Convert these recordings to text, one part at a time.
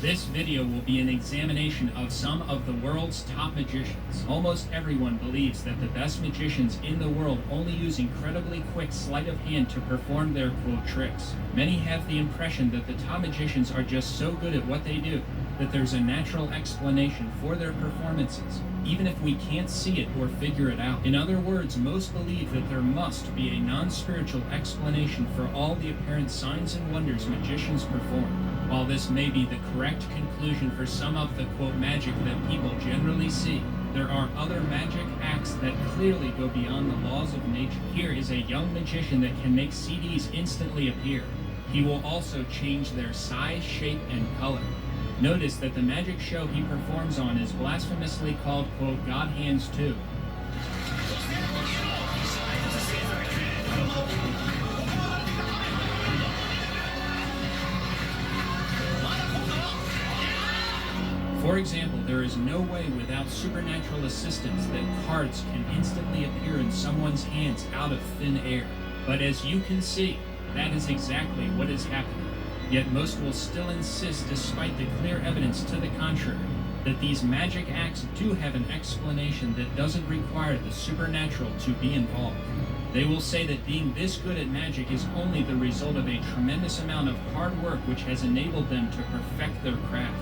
This video will be an examination of some of the world's top magicians. Almost everyone believes that the best magicians in the world only use incredibly quick sleight of hand to perform their cool tricks. Many have the impression that the top magicians are just so good at what they do that there's a natural explanation for their performances, even if we can't see it or figure it out. In other words, most believe that there must be a non-spiritual explanation for all the apparent signs and wonders magicians perform. While this may be the correct conclusion for some of the quote magic that people generally see, there are other magic acts that clearly go beyond the laws of nature. Here is a young magician that can make CDs instantly appear. He will also change their size, shape, and color. Notice that the magic show he performs on is blasphemously called, quote, God Hands 2. For example, there is no way without supernatural assistance that cards can instantly appear in someone's hands out of thin air. But as you can see, that is exactly what is happening. Yet most will still insist, despite the clear evidence to the contrary, that these magic acts do have an explanation that doesn't require the supernatural to be involved. They will say that being this good at magic is only the result of a tremendous amount of hard work which has enabled them to perfect their craft.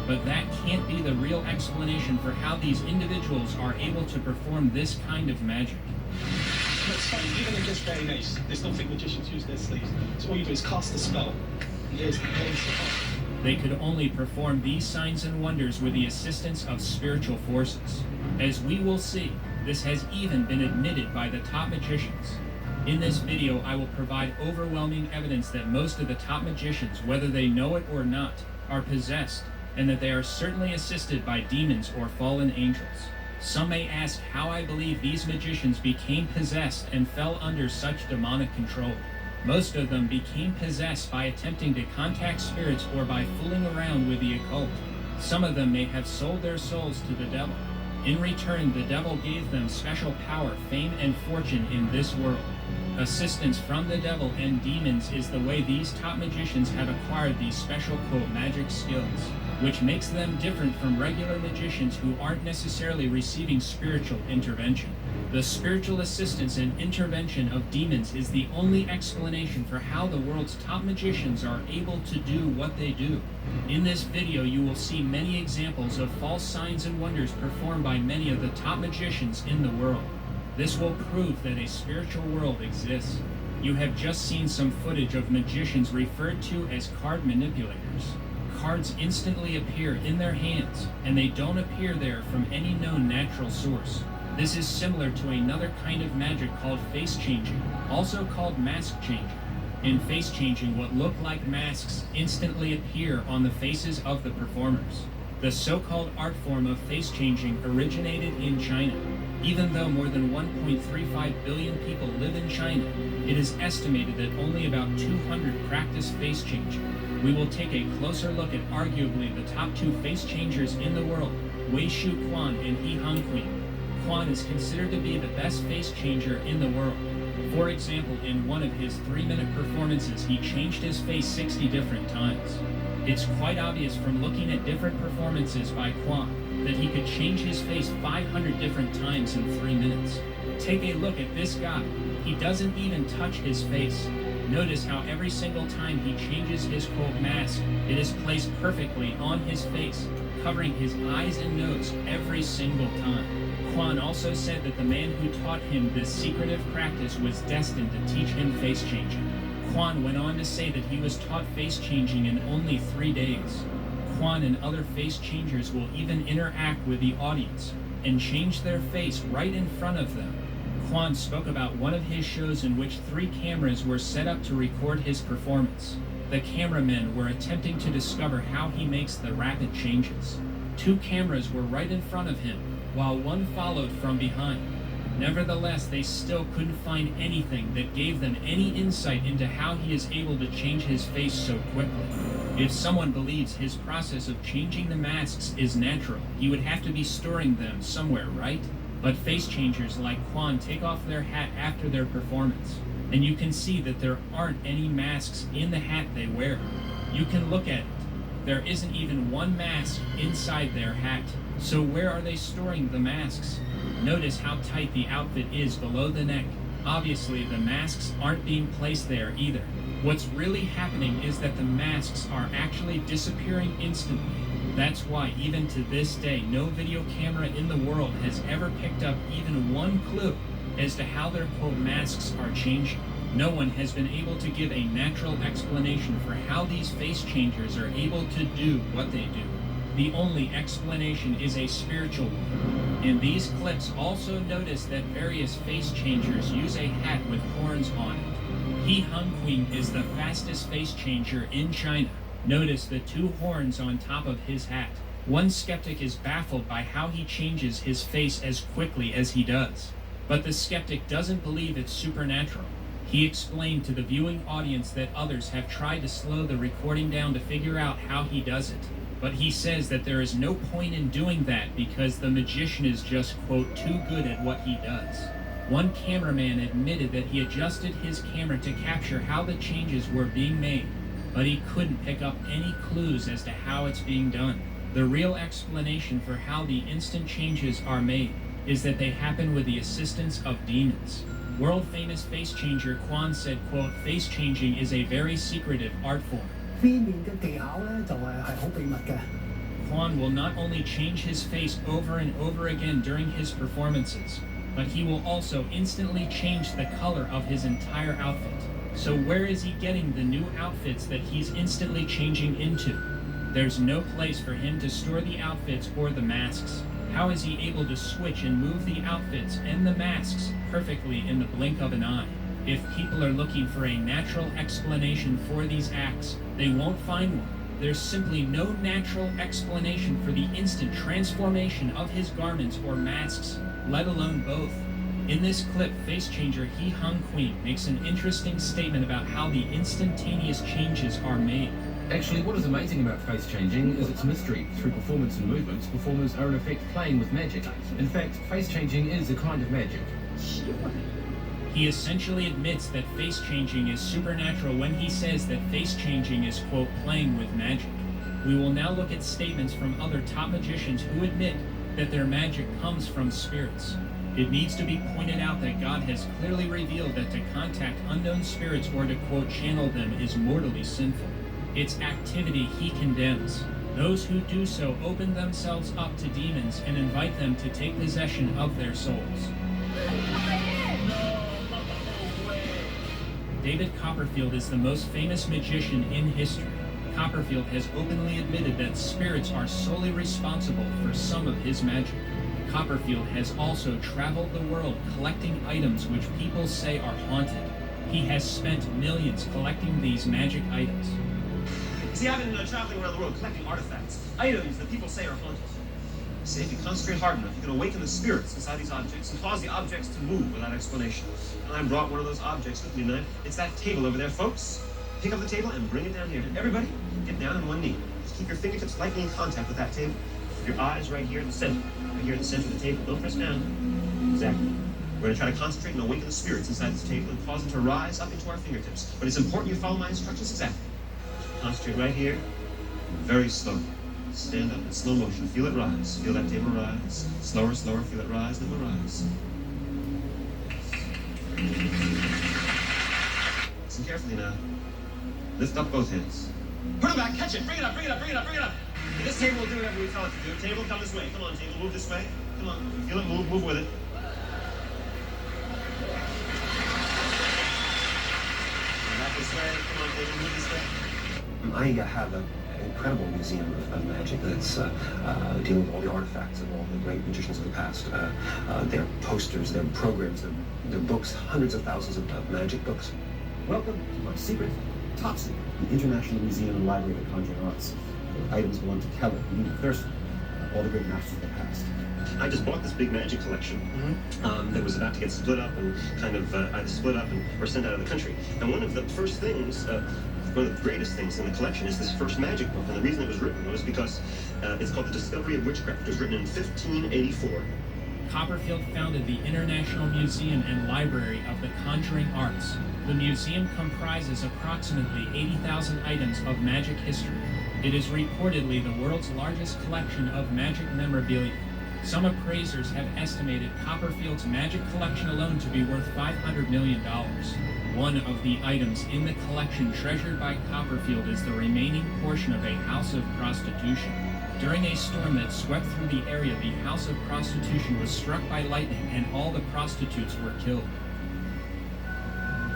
But that can't be the real explanation for how these individuals are able to perform this kind of magic. It's funny, even in this day and age, they still think magicians use their sleeves. So all you do is cast a spell. They could only perform these signs and wonders with the assistance of spiritual forces. As we will see, this has even been admitted by the top magicians. In this video, I will provide overwhelming evidence that most of the top magicians, whether they know it or not, are possessed, and that they are certainly assisted by demons or fallen angels. Some may ask how I believe these magicians became possessed and fell under such demonic control. Most of them became possessed by attempting to contact spirits or by fooling around with the occult. Some of them may have sold their souls to the devil. In return, the devil gave them special power, fame, and fortune in this world. Assistance from the devil and demons is the way these top magicians have acquired these special, quote, magic skills, which makes them different from regular magicians who aren't necessarily receiving spiritual intervention. The spiritual assistance and intervention of demons is the only explanation for how the world's top magicians are able to do what they do. In this video, you will see many examples of false signs and wonders performed by many of the top magicians in the world. This will prove that a spiritual world exists. You have just seen some footage of magicians referred to as card manipulators. Cards instantly appear in their hands, and they don't appear there from any known natural source. This is similar to another kind of magic called face changing, also called mask changing. In face changing, what look like masks instantly appear on the faces of the performers. The so-called art form of face changing originated in China. Even though more than 1.35 billion people live in China, it is estimated that only about 200 practice face changing. We will take a closer look at arguably the top two face changers in the world, Wei Shu Quan and He Hongqin. Quan is considered to be the best face changer in the world. For example, in one of his 3-minute performances, he changed his face 60 different times. It's quite obvious from looking at different performances by Quan that he could change his face 500 different times in 3 minutes. Take a look at this guy. He doesn't even touch his face. Notice how every single time he changes his quote mask, it is placed perfectly on his face, covering his eyes and nose every single time. Quan also said that the man who taught him this secretive practice was destined to teach him face changing. Quan went on to say that he was taught face changing in only 3 days. Quan and other face changers will even interact with the audience and change their face right in front of them. Quan spoke about one of his shows in which 3 cameras were set up to record his performance. The cameramen were attempting to discover how he makes the rapid changes. 2 cameras were right in front of him, while 1 followed from behind. Nevertheless, they still couldn't find anything that gave them any insight into how he is able to change his face so quickly. If someone believes his process of changing the masks is natural, he would have to be storing them somewhere, right? But face changers like Quan take off their hat after their performance, and you can see that there aren't any masks in the hat they wear. You can look at it. There isn't even one mask inside their hat. So where are they storing the masks? Notice how tight the outfit is below the neck. Obviously, the masks aren't being placed there either. What's really happening is that the masks are actually disappearing instantly. That's why, even to this day, no video camera in the world has ever picked up even one clue as to how their quote masks are changing. No one has been able to give a natural explanation for how these face changers are able to do what they do. The only explanation is a spiritual one. In these clips, also notice that various face changers use a hat with horns on it. He Hongqing is the fastest face changer in China. Notice the two horns on top of his hat. One skeptic is baffled by how he changes his face as quickly as he does. But the skeptic doesn't believe it's supernatural. He explained to the viewing audience that others have tried to slow the recording down to figure out how he does it. But he says that there is no point in doing that because the magician is just, quote, too good at what he does. One cameraman admitted that he adjusted his camera to capture how the changes were being made, but he couldn't pick up any clues as to how it's being done. The real explanation for how the instant changes are made is that they happen with the assistance of demons. World-famous face changer Quan said, quote, face changing is a very secretive art form. 飛面嘅技巧咧就係好秘密嘅。Quan will not only change his face over and over again during his performances, but he will also instantly change the color of his entire outfit. So where is he getting the new outfits that he's instantly changing into? There's no place for him to store the outfits or the masks. How is he able to switch and move the outfits and the masks perfectly in the blink of an eye? If people are looking for a natural explanation for these acts, they won't find one. There's simply no natural explanation for the instant transformation of his garments or masks, let alone both. In this clip, face changer He Hongqing makes an interesting statement about how the instantaneous changes are made. Actually, what is amazing about face changing is its mystery. Through performance and movements, performers are in effect playing with magic. In fact, face changing is a kind of magic. He essentially admits that face changing is supernatural when he says that face changing is, quote, playing with magic. We will now look at statements from other top magicians who admit that their magic comes from spirits. It needs to be pointed out that God has clearly revealed that to contact unknown spirits or to, quote, channel them is mortally sinful. Its activity he condemns. Those who do so open themselves up to demons and invite them to take possession of their souls. David Copperfield is the most famous magician in history. Copperfield has openly admitted that spirits are solely responsible for some of his magic. Copperfield has also traveled the world collecting items which people say are haunted. He has spent millions collecting these magic items. See, I've been traveling around the world collecting artifacts, items that people say are haunted. See, if you concentrate hard enough, you can awaken the spirits inside these objects and cause the objects to move without explanation. And I brought one of those objects with me tonight. It's that table over there, folks. Pick up the table and bring it down here. Everybody, get down on one knee. Just keep your fingertips lightly in contact with that table. Your eyes right here in the center. Right here in the center of the table. Don't press down. Exactly. We're going to try to concentrate and awaken the spirits inside this table and cause them to rise up into our fingertips. But it's important you follow my instructions exactly. Concentrate right here. Very slowly. Stand up in slow motion. Feel it rise. Feel that table rise. Slower, slower. Feel it rise. Then we'll rise. Listen carefully now. Lift up both hands. Put it back. Catch it. Bring it up. Bring it up. Bring it up. Bring it up. And this table will do whatever we tell it to do. Table, come this way. Come on, table. Move this way. Come on. Feel it move. Move with it. Back this way. Come on, table. Move this way. I have an incredible museum of magic that's dealing with all the artifacts of all the great magicians of the past. Their posters, their programs, their books, hundreds of thousands of magic books. Welcome to my secret, top secret, the International Museum and Library of the Conjuring Arts. The items belong to Keller, Newton Thurston, all the great masters of the past. I just bought this big magic collection that was about to get split up and kind of either split up or sent out of the country. And one of the first things, one of the greatest things in the collection is this first magic book. And the reason it was written was because it's called The Discovery of Witchcraft. It was written in 1584. Copperfield founded the International Museum and Library of the Conjuring Arts. The museum comprises approximately 80,000 items of magic history. It is reportedly the world's largest collection of magic memorabilia. Some appraisers have estimated Copperfield's magic collection alone to be worth $500 million. One of the items in the collection treasured by Copperfield is the remaining portion of a house of prostitution. During a storm that swept through the area, the house of prostitution was struck by lightning and all the prostitutes were killed.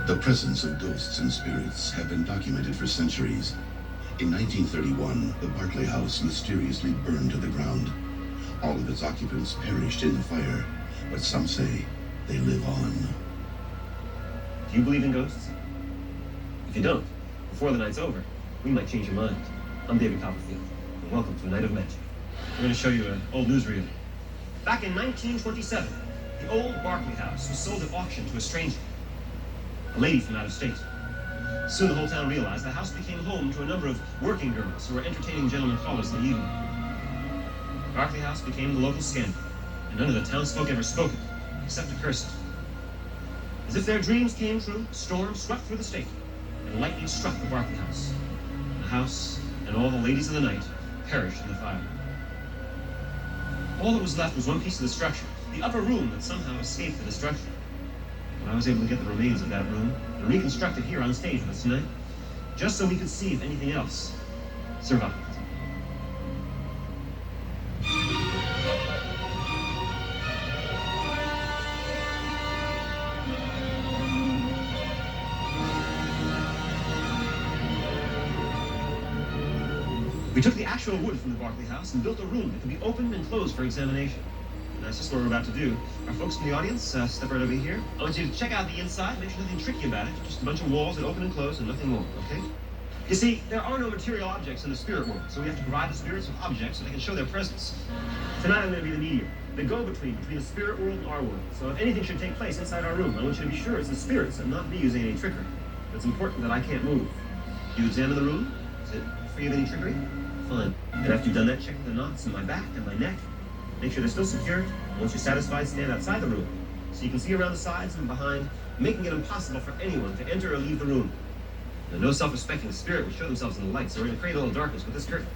The presence of ghosts and spirits have been documented for centuries. In 1931, the Barclay House mysteriously burned to the ground. All of its occupants perished in the fire, but some say they live on. Do you believe in ghosts? If you don't, before the night's over, we might change your mind. I'm David Copperfield, and welcome to a night of magic. We're going to show you an old newsreel. Back in 1927, the old Barclay House was sold at auction to a stranger, a lady from out of state. Soon the whole town realized the house became home to a number of working girls who were entertaining gentlemen callers in the evening. Barclay House became the local scandal, and none of the townsfolk ever spoke of it, except to curse it. As if their dreams came true, a storm swept through the state, and lightning struck the Barclay House. The house and all the ladies of the night perished in the fire. All that was left was one piece of the structure, the upper room that somehow escaped the destruction. But I was able to get the remains of that room and reconstruct it here on stage with us tonight, just so we could see if anything else survived. We took the actual wood from the Barclay House and built a room that could be opened and closed for examination. And that's just what we're about to do. Our folks from the audience, step right over here. I want you to check out the inside, make sure nothing tricky about it. Just a bunch of walls that open and close and nothing more, okay? You see, there are no material objects in the spirit world, so we have to provide the spirits with objects so they can show their presence. Tonight I'm going to be the medium, the go-between between the spirit world and our world. So if anything should take place inside our room, I want you to be sure it's the spirits and not me using any trickery. It's important that I can't move. You examine the room. Is it free of any trickery? Fine. And after you've done that, check the knots in my back and my neck. Make sure they're still secure. Once you're satisfied, stand outside the room so you can see around the sides and behind, making it impossible for anyone to enter or leave the room. Now, no self-respecting spirit would show themselves in the light, so we're going to create a little darkness with this curtain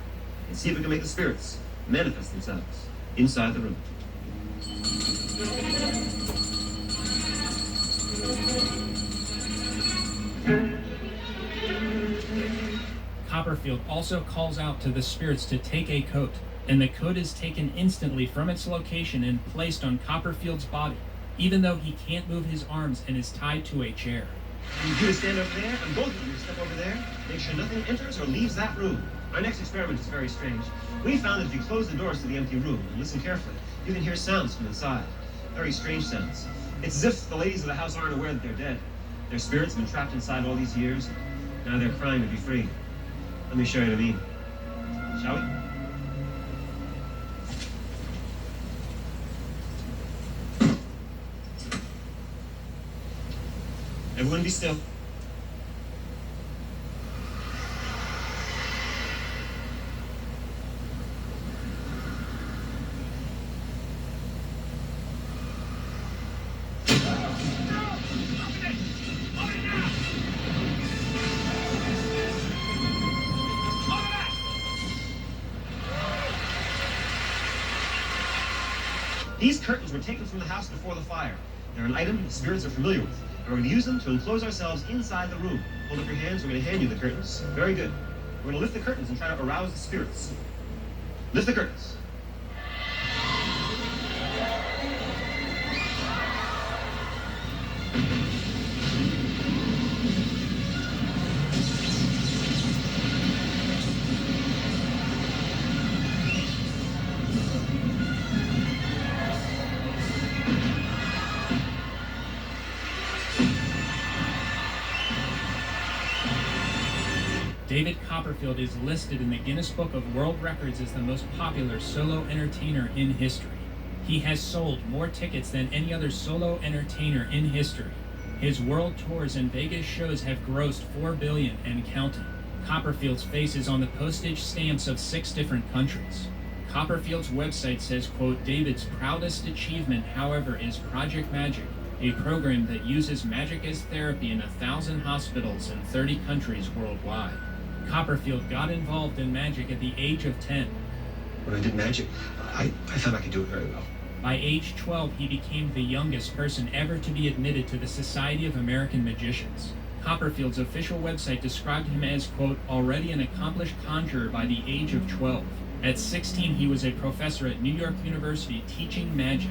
and see if we can make the spirits manifest themselves inside the room. Copperfield also calls out to the spirits to take a coat, and the coat is taken instantly from its location and placed on Copperfield's body, even though he can't move his arms and is tied to a chair. I need you to stand over there, and both of you to step over there. Make sure nothing enters or leaves that room. Our next experiment is very strange. We found that if you close the doors to the empty room and listen carefully, you can hear sounds from inside. Very strange sounds. It's as if the ladies of the house aren't aware that they're dead. Their spirits have been trapped inside all these years, and now they're crying to be free. Let me show you what I mean. Shall we? Everyone be still. These curtains were taken from the house before the fire. They're an item the spirits are familiar with, and we're going to use them to enclose ourselves inside the room. Hold up your hands. We're going to hand you the curtains. Very good. We're going to lift the curtains and try to arouse the spirits. Lift the curtains. David Copperfield is listed in the Guinness Book of World Records as the most popular solo entertainer in history. He has sold more tickets than any other solo entertainer in history. His world tours and Vegas shows have grossed $4 billion and counting. Copperfield's face is on the postage stamps of 6 different countries. Copperfield's website says, quote, David's proudest achievement, however, is Project Magic, a program that uses magic as therapy in 1,000 hospitals in 30 countries worldwide. Copperfield got involved in magic at the age of 10. When I did magic, I thought I could do it very well. By age 12, he became the youngest person ever to be admitted to the Society of American Magicians. Copperfield's official website described him as, quote, already an accomplished conjurer by the age of 12. At 16, he was a professor at New York University teaching magic.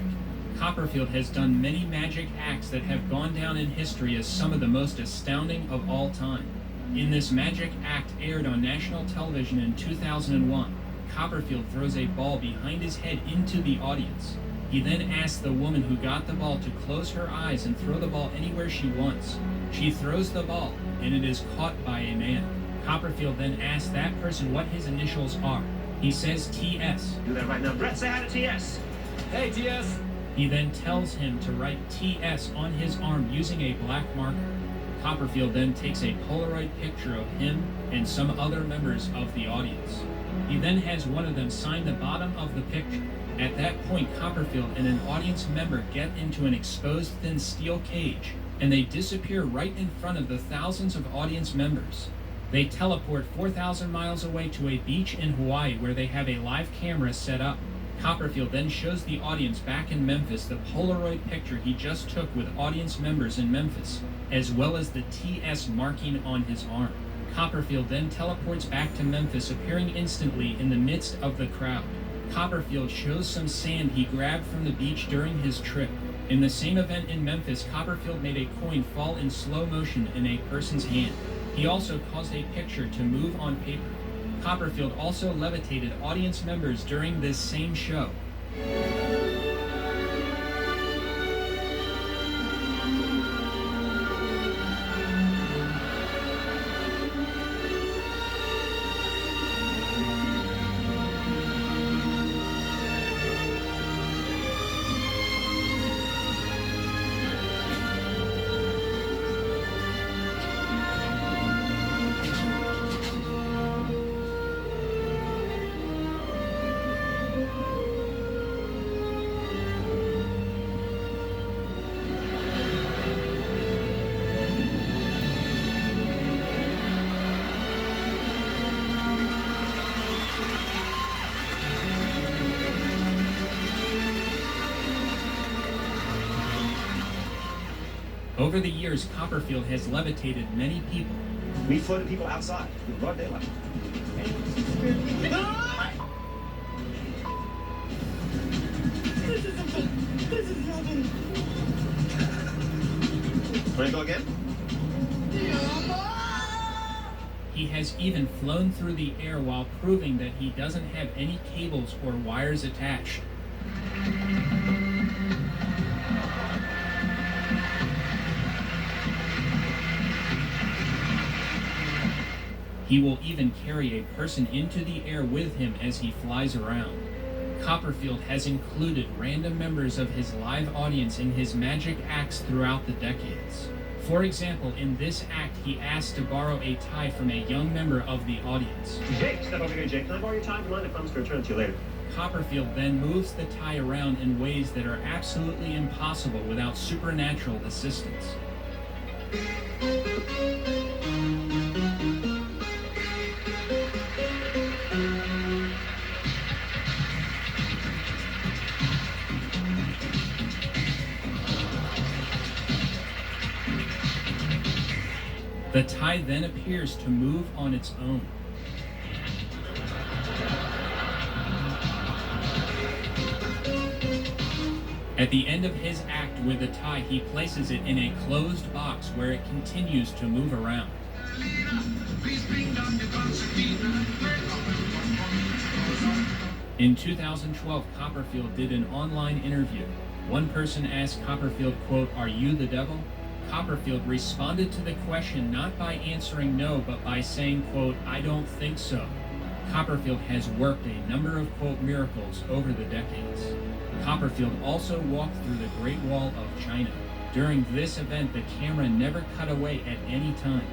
Copperfield has done many magic acts that have gone down in history as some of the most astounding of all time. In this magic act aired on national television in 2001, Copperfield throws a ball behind his head into the audience. He then asks the woman who got the ball to close her eyes and throw the ball anywhere she wants. She throws the ball, and it is caught by a man. Copperfield then asks that person what his initials are. He says TS. Do that right now. Brett, say hi to TS. Hey, TS. He then tells him to write TS on his arm using a black marker. Copperfield then takes a Polaroid picture of him and some other members of the audience. He then has one of them sign the bottom of the picture. At that point, Copperfield and an audience member get into an exposed thin steel cage, and they disappear right in front of the thousands of audience members. They teleport 4,000 miles away to a beach in Hawaii where they have a live camera set up. Copperfield then shows the audience back in Memphis the Polaroid picture he just took with audience members in Memphis, as well as the TS marking on his arm. Copperfield then teleports back to Memphis, appearing instantly in the midst of the crowd. Copperfield shows some sand he grabbed from the beach during his trip. In the same event in Memphis, Copperfield made a coin fall in slow motion in a person's hand. He also caused a picture to move on paper. Copperfield also levitated audience members during this same show. Over the years, Copperfield has levitated many people. We floated people outside in broad daylight. Want to go again? He has even flown through the air while proving that he doesn't have any cables or wires attached. He will even carry a person into the air with him as he flies around. Copperfield has included random members of his live audience in his magic acts throughout the decades. For example, in this act, he asked to borrow a tie from a young member of the audience. Jake, step over here, Jake. Can I borrow your time? Mind if I promise to return it to you later? Copperfield then moves the tie around in ways that are absolutely impossible without supernatural assistance. The tie then appears to move on its own. At the end of his act with the tie, he places it in a closed box where it continues to move around. In 2012, Copperfield did an online interview. One person asked Copperfield, quote, "Are you the devil?" Copperfield responded to the question not by answering no, but by saying, quote, "I don't think so." Copperfield has worked a number of, quote, miracles over the decades. Copperfield also walked through the Great Wall of China. During this event, the camera never cut away at any time.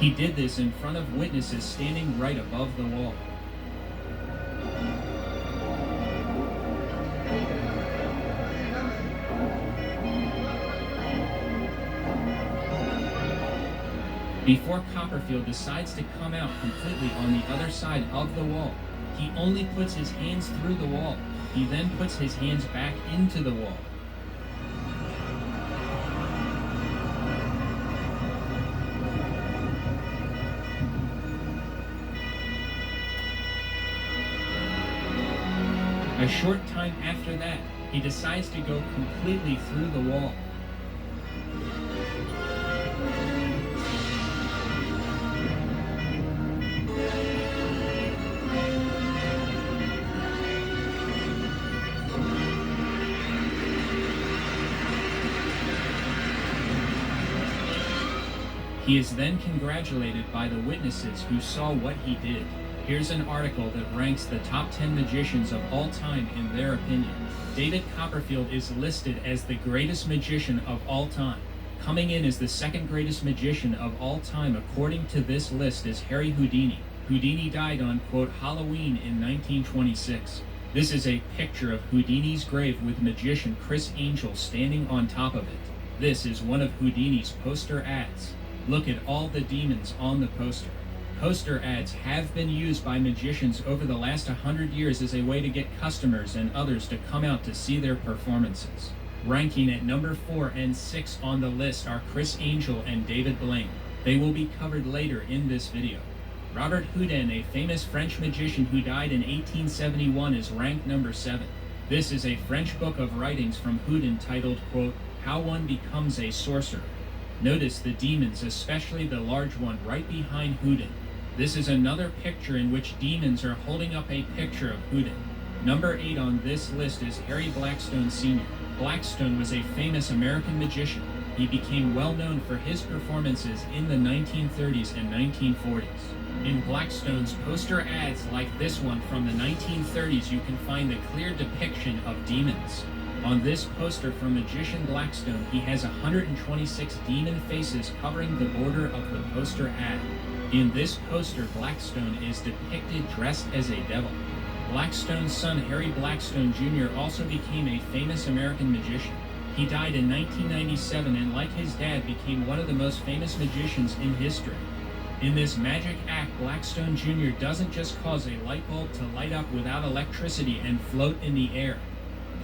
He did this in front of witnesses standing right above the wall. Before Copperfield decides to come out completely on the other side of the wall, he only puts his hands through the wall. He then puts his hands back into the wall. A short time after that, he decides to go completely through the wall. He is then congratulated by the witnesses who saw what he did. Here's an article that ranks the top 10 magicians of all time in their opinion. David Copperfield is listed as the greatest magician of all time. Coming in as the second greatest magician of all time according to this list is Harry Houdini. Houdini died on, quote, Halloween in 1926. This is a picture of Houdini's grave with magician Criss Angel standing on top of it. This is one of Houdini's poster ads. Look at all the demons on the poster. Poster ads have been used by magicians over the last 100 years as a way to get customers and others to come out to see their performances. Ranking at number 4 and 6 on the list are Criss Angel and David Blaine. They will be covered later in this video. Robert Houdin, a famous French magician who died in 1871, is ranked number 7. This is a French book of writings from Houdin titled, quote, How One Becomes a Sorcerer. Notice the demons, especially the large one right behind Houdin. This is another picture in which demons are holding up a picture of Houdin. Number 8 on this list is Harry Blackstone Sr. Blackstone was a famous American magician. He became well known for his performances in the 1930s and 1940s. In Blackstone's poster ads like this one from the 1930s, you can find a clear depiction of demons. On this poster from magician Blackstone, he has 126 demon faces covering the border of the poster ad. In this poster, Blackstone is depicted dressed as a devil. Blackstone's son, Harry Blackstone Jr., also became a famous American magician. He died in 1997 and, like his dad, became one of the most famous magicians in history. In this magic act, Blackstone Jr. doesn't just cause a light bulb to light up without electricity and float in the air.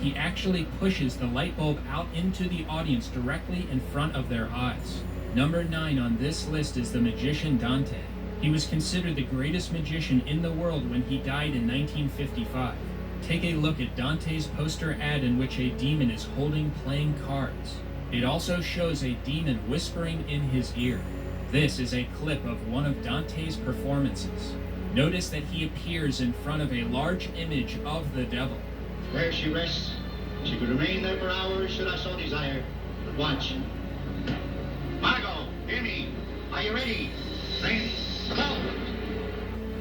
He actually pushes the light bulb out into the audience directly in front of their eyes. Number 9 on this list is the magician Dante. He was considered the greatest magician in the world when he died in 1955. Take a look at Dante's poster ad in which a demon is playing cards. It also shows a demon whispering in his ear. This is a clip of one of Dante's performances. Notice that he appears in front of a large image of the devil. There she rests. She could remain there for hours should I so desire. But watch. Margot, hear me. Are you ready? Ready? Go!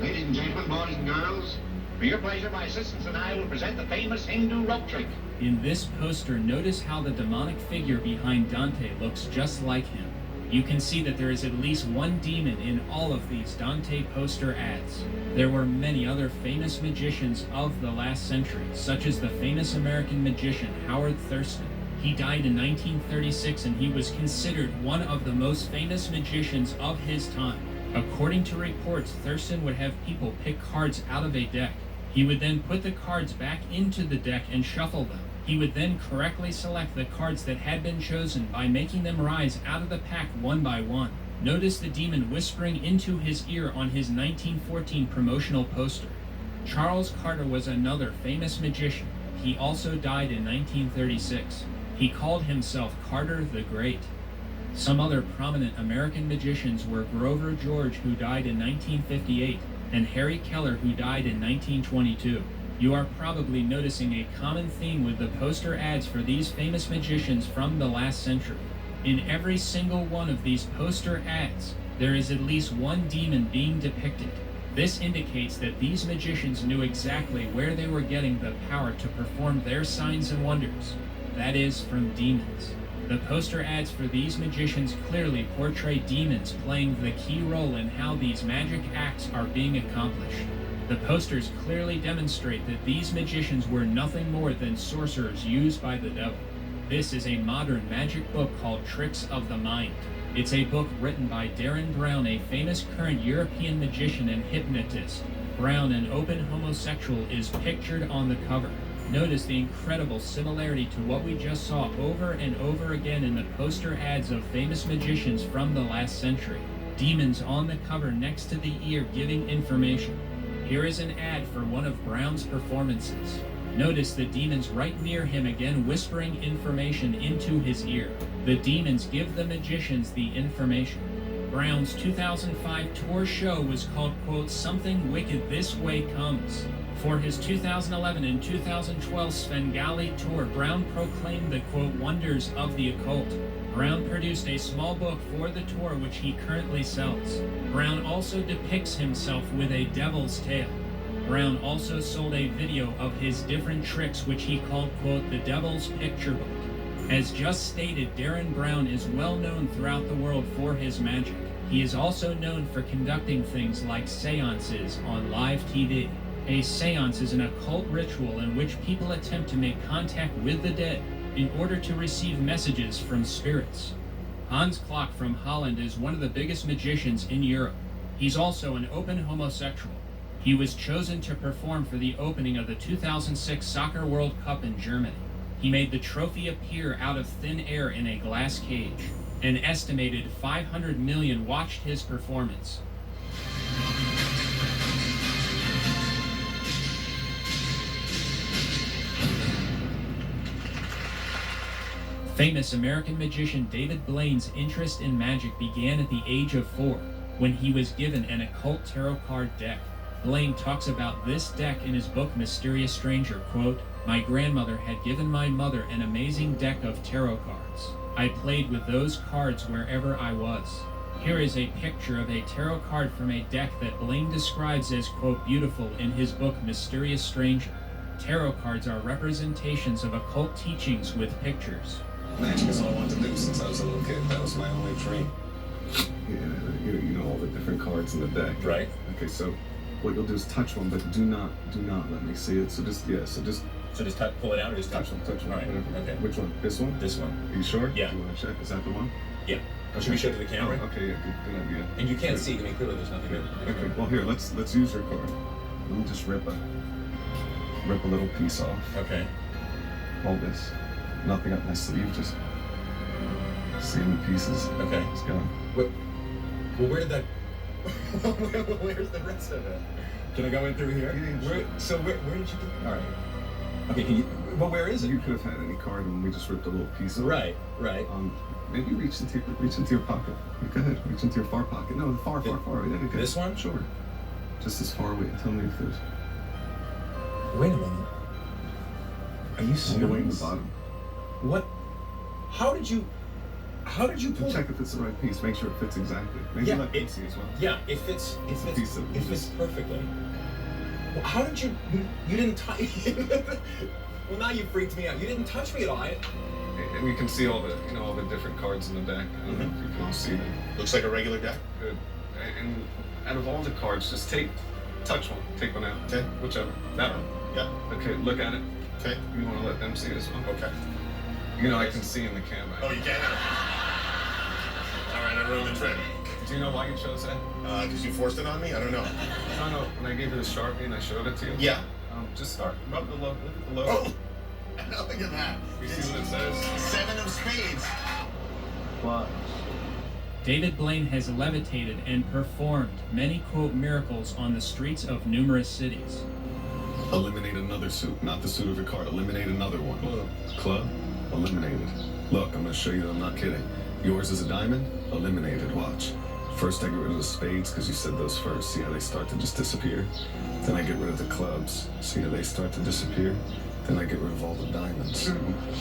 Ladies and gentlemen, boys and girls, for your pleasure, my assistants and I will present the famous Hindu rope trick. In this poster, notice how the demonic figure behind Dante looks just like him. You can see that there is at least one demon in all of these Dante poster ads. There were many other famous magicians of the last century, such as the famous American magician Howard Thurston. He died in 1936 and he was considered one of the most famous magicians of his time. According to reports, Thurston would have people pick cards out of a deck. He would then put the cards back into the deck and shuffle them. He would then correctly select the cards that had been chosen by making them rise out of the pack one by one. Notice the demon whispering into his ear on his 1914 promotional poster. Charles Carter was another famous magician. He also died in 1936. He called himself Carter the Great. Some other prominent American magicians were Grover George, who died in 1958, and Harry Keller, who died in 1922. You are probably noticing a common theme with the poster ads for these famous magicians from the last century. In every single one of these poster ads, there is at least one demon being depicted. This indicates that these magicians knew exactly where they were getting the power to perform their signs and wonders. That is, from demons. The poster ads for these magicians clearly portray demons playing the key role in how these magic acts are being accomplished. The posters clearly demonstrate that these magicians were nothing more than sorcerers used by the devil. This is a modern magic book called Tricks of the Mind. It's a book written by Darren Brown, a famous current European magician and hypnotist. Brown, an open homosexual, is pictured on the cover. Notice the incredible similarity to what we just saw over and over again in the poster ads of famous magicians from the last century. Demons on the cover next to the ear giving information. Here is an ad for one of Brown's performances. Notice the demons right near him again whispering information into his ear. The demons give the magicians the information. Brown's 2005 tour show was called, quote, Something Wicked This Way Comes. For his 2011 and 2012 Svengali tour, Brown proclaimed the, quote, wonders of the occult. Brown produced a small book for the tour which he currently sells. Brown also depicts himself with a devil's tail. Brown also sold a video of his different tricks which he called, quote, the Devil's Picture Book. As just stated, Darren Brown is well known throughout the world for his magic. He is also known for conducting things like seances on live TV. A seance is an occult ritual in which people attempt to make contact with the dead in order to receive messages from spirits. Hans Klok from Holland is one of the biggest magicians in Europe. He's also an open homosexual. He was chosen to perform for the opening of the 2006 Soccer World Cup in Germany. He made the trophy appear out of thin air in a glass cage. An estimated 500 million watched his performance. Famous American magician David Blaine's interest in magic began at the age of 4, when he was given an occult tarot card deck. Blaine talks about this deck in his book Mysterious Stranger, quote, My grandmother had given my mother an amazing deck of tarot cards. I played with those cards wherever I was. Here is a picture of a tarot card from a deck that Blaine describes as, quote, beautiful in his book Mysterious Stranger. Tarot cards are representations of occult teachings with pictures. Magic is all I wanted to do since I was a little kid. That was my only dream. Yeah, you know all the different cards in the deck. Right. Okay, so what you'll do is touch one, but do not let me see it. So just Pull it out or just touch touch one. All right. Whatever. Okay. Which one? This one? This one. Are you sure? Yeah. Do you want to check? Is that the one? Yeah. Okay. Should we show it to the camera? Oh, okay, yeah, good idea. And you can't see. I mean, clearly there's nothing there. Okay, well here, let's use your card. Let me just rip a little piece off. Okay. Hold this. Nothing up my sleeve, just see the pieces. Okay. It's gone. Well, where did that? Where's the rest of it? Can I go in through here? Yeah, where did you do? All right. Okay. But where is it? You could have had any card, and we just ripped a little piece of it. Right. Maybe reach into your pocket. Go ahead, reach into your far pocket. No, far. Yeah, okay. This one? Sure. Just as far away. Tell me if there's. Wait a minute. Are you serious? All the way in the bottom. What? How did you pull? Check if it's the right piece. Make sure it fits exactly. Maybe Yeah, let me see as well. Yeah, it fits. It fits perfectly. Well, how did you didn't touch? Well, now you freaked me out. You didn't touch me at all. And you can see all the different cards in the deck. I don't know if you can all see them. Looks like a regular deck. Good. And out of all the cards, just touch one. Take one out. Okay. Whichever. That one. Yeah. Okay. Look at it. Okay. You want to let them see it as well? Okay. I can see in the camera. Oh, you can? All right, I ruined the trick. Do you know why you chose that? Because you forced it on me? I don't know. No. When I gave you the Sharpie and I showed it to you? Yeah. Just start. Rub the logo. Look at the logo. Oh! Look at that. You see what it says? 7 of spades. What? David Blaine has levitated and performed many, quote, miracles on the streets of numerous cities. Eliminate another suit, not the suit of your card. Eliminate another one. Club? Eliminated. Look, I'm gonna show you that I'm not kidding. Yours is a diamond? Eliminated. Watch. First I get rid of the spades because you said those first. See how they start to just disappear? Then I get rid of the clubs. See how they start to disappear? Then I get rid of all the diamonds.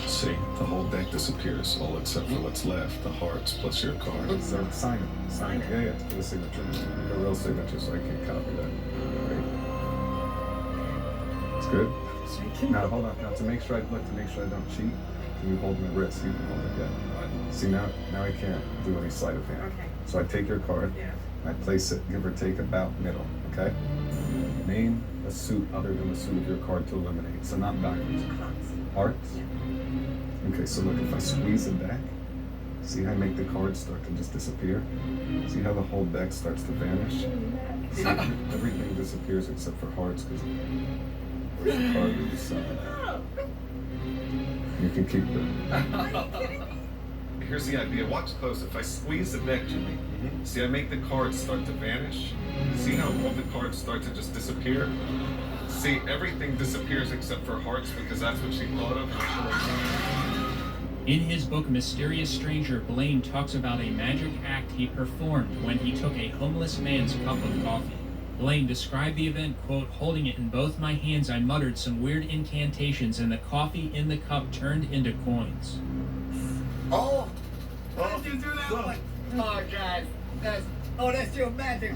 See, the whole deck disappears, all except for what's left, the hearts plus your card. So sign it. Yeah, for the signature. The real signature, so I can't copy that. Right. It's good. Now hold on. Now to make sure I don't cheat, Can you hold my wrist? You can hold it, yeah. See, now I can't do any sleight of hand. Okay. So I take your card, Yeah. I place it, give or take about middle, okay? Name a suit other than the suit of your card to eliminate. So not backwards. Hearts? Okay, so look, if I squeeze it back, see how I make the cards start to just disappear? See how the whole deck starts to vanish? See, everything disappears except for hearts, because where's the card that you suck? You can keep it. Here's the idea. Watch close. If I squeeze the deck, Jimmy, see I make the cards start to vanish? See how all the cards start to just disappear? See, everything disappears except for hearts because that's what she thought of. In his book Mysterious Stranger, Blaine talks about a magic act he performed when he took a homeless man's cup of coffee. Blaine described the event, quote, "Holding it in both my hands, I muttered some weird incantations and the coffee in the cup turned into coins." Oh! How did you do that one? Oh, God. That's your magic.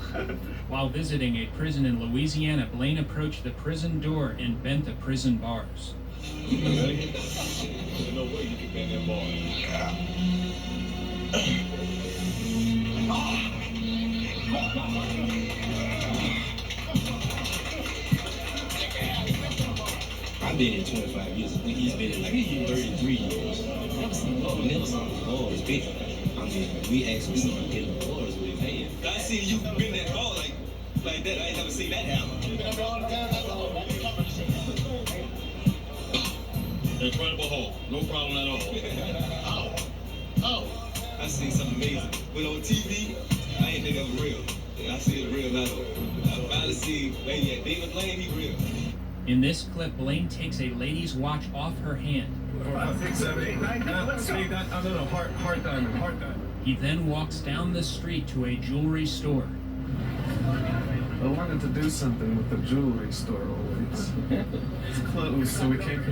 While visiting a prison in Louisiana, Blaine approached the prison door and bent the prison bars. You ready? There's no way you can bend them bars. I've been in 25 years. I think he's been in like 33 years. Never seen the bars big. I mean, we actually started getting the bars with his hand. I seen you bend that ball like that. I ain't never seen that happen. Incredible hole. No problem at all. Oh. I seen something amazing. But on TV, I ain't think it was real. I see it real now. I finally see maybe at David Blaine, he real. In this clip, Blaine takes a lady's watch off her hand. 4, 5, 6, 7, 8, 9, 10. Let's see that. Oh, no, heart diamond. He then walks down the street to a jewelry store. I wanted to do something with the jewelry store always. It's closed, so we can't